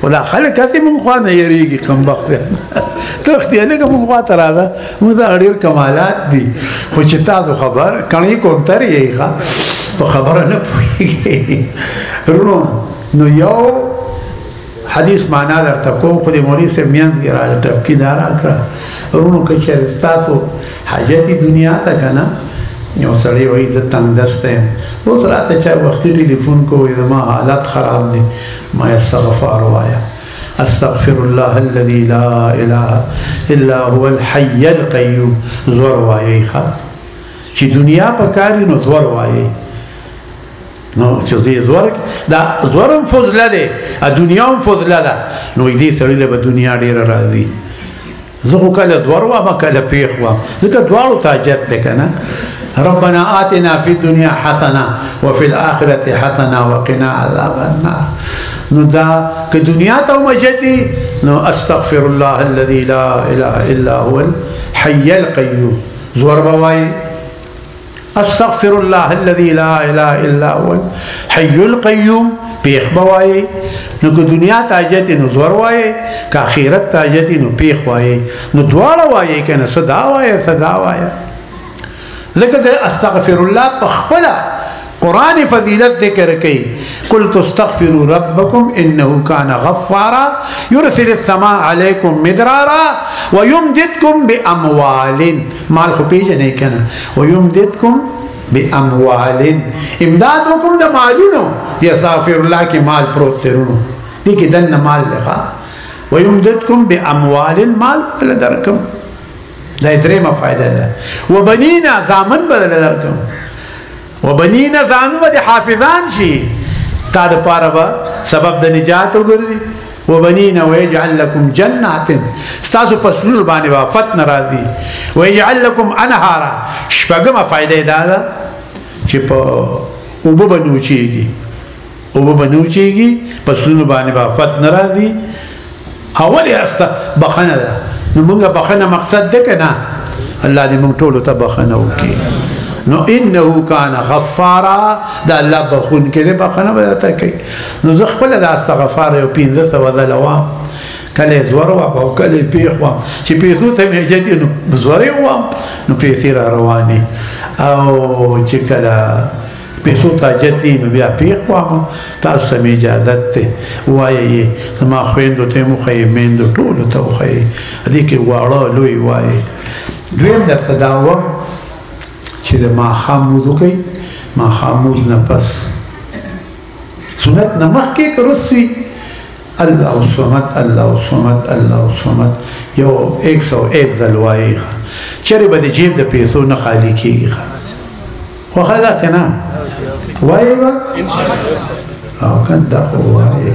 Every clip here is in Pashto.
ولا خلک کته مونږ خو نه یریږي کم وخت ته خدای له کوم خوا ته راځه موږ دا ډېر کمالات دي خو چې تاسو خبر کڼې کومتر یې ښه په خبره نه پوهېږي ورونو نو یو حدیث معنا درته کوم خو د مولوي صاحب منځ کې راغله ټپکي دا راکړه ورونو که چېرې ستاسو حاجت دنیا ته که نه یو سړی وایي زه تنګدسته یم اوس راته چا وختي ټلیفون کوي زما حالت خراب دی ما استغفار وایه استغفر الله الذي لا اله الا هو الحي القيوم زور وایي ښه چې دنیا په کار نو زور وایي نو چې دې زور دا زورم فضله دی دنیا هم فضله ده نو دې سړي له به دنیا ډېره راځي زه خو کله زور وم کله پیښ وم ځکه دواړو ته حاجت دی که نه ربنا آتنا في الدنيا حسنة وفي الآخرة حسنة وقنا عذاب النار نو دا که دنیا ته مجدي نو استغفر الله الذي لا اله الا هو الحي القيوم زور بواي استغفر الله الذي لا اله الا هو الحي القيوم پیخ بواي نو که دنیا ته حاجت نو زور وایي که آخرت ته حاجت نو پیخ وایي نو دواړه وایي که نه صدا وایي صدا وایي ذکر استغفر الله بخبلا قرآن فضیلت ذکر کی قلت استغفروا ربكم انه كان غفارا يرسل السماء عليكم مدرارا ويمددكم باموال مال خو پیژنې کنه ويمددكم باموال امداد وکم د مالونو استغفر الله کی مال پروت ترونو دي کې دنه مال لغا ويمددكم باموال مال لدرکم دا درېمه فائدہ ده وبنینا زامن بدل درکم وبنینا زامن به حافظان شي تا د پاره به سبب د نجات وګرځي وبنینا ويجعل لكم جنات استاسو پسلو باندې وافت ناراضي ويجعل لكم انهارا شپږمه فائدہ ده چې په وب بنوچيږي پسلو باندې وافت ناراضي اول است بخنه ده نو موږ بخنه مقصد ده که نه الله دې موږ ټولو ته بخنه وکړي نو انه کان غفارا دا الله بخون کې دی بخنه به درته کوي نو زه خپله دا استغفار یو 500 ځله وم کله یې زور وم او کله یې پیښ وم چې پیسو ته مې حاجت نو زورې وم نو پیسې را روانې او چې کله پیسو ته حاجت دی نو بیا پیښ وم تاسو ته مې اجازت دی ووایه زما خویندو ته یې وښیې میندو ټولو ته وښیې دې کې واړه لوی وایې دویم درته دا وم چې د ماښام لمونځ وکئ ماښام لمونځ نه پس سنت نه مخکې که وروسته وي الله الصمد الله الصمد الله الصمد یو 101 ځل وایي چېرې به د جیب د پیسو نه خالي کېږي خوښه ده که نه وایي به او کنه دا خو وایي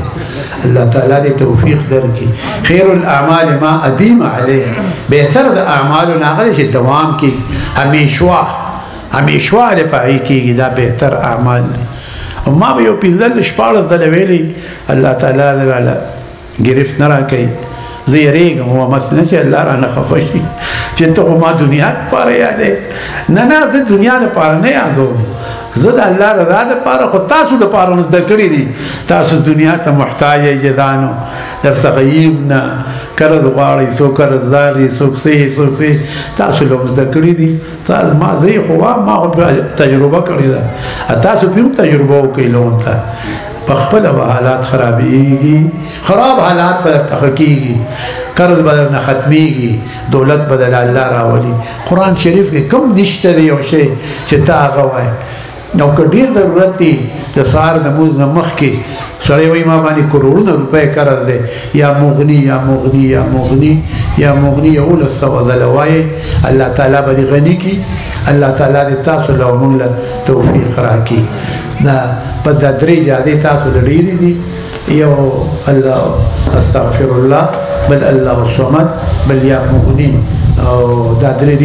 الله تعالی دې توفیق درکړي خیر الاعمال ما ادیم علیه بهتر د اعمالو نه هغه چې دوام کړي همیشوه د پهې کېږي دا بهتر اعمال دي او ما به یو 15-16 ځله ویلي الله تعالی راله ګرفت نه راکوي زه یېرېږم ومس نه چې الله رانه خفه شي چې ته خو ما دنیا دپاره یادې نه زه دنیا دپاره نه یادوم زه د الله رضا دپاره خو تاسو دپاره مو زده کړي دي تاسو دنیا ته محتاج یې جدانو درڅخه ییم نه قرض غواړئ څوک قرض دار یې څوک څه تاسو له مو زده کړي دي ما زه یې خو ما خو تجربه کړې ده تاسو پې هم تجربه وکړئ لون ته په خپله به حالات خرابېږي خراب حالات به درته ښه کېږي قرض به درنه ختمېږي دولت به دله الله راولي قرآن شریف کې کوم نشته دی یو شی چې ته هغه وایې او که ډېر ضرورت دی د سهار د لمونځ نه مخکې سړی وایي ما باندې کروڑونه روپۍ قرض دی یا مغني 1100 ځله وایې الله تعالی به دې غني کړي الله تعالی دې تاسو له او موږ له توفیق راکړي دا په دا درې جادې تاسو له ډېرې دي یو الله استغفر الله بل الله الصمد بل یا مغني او دا درې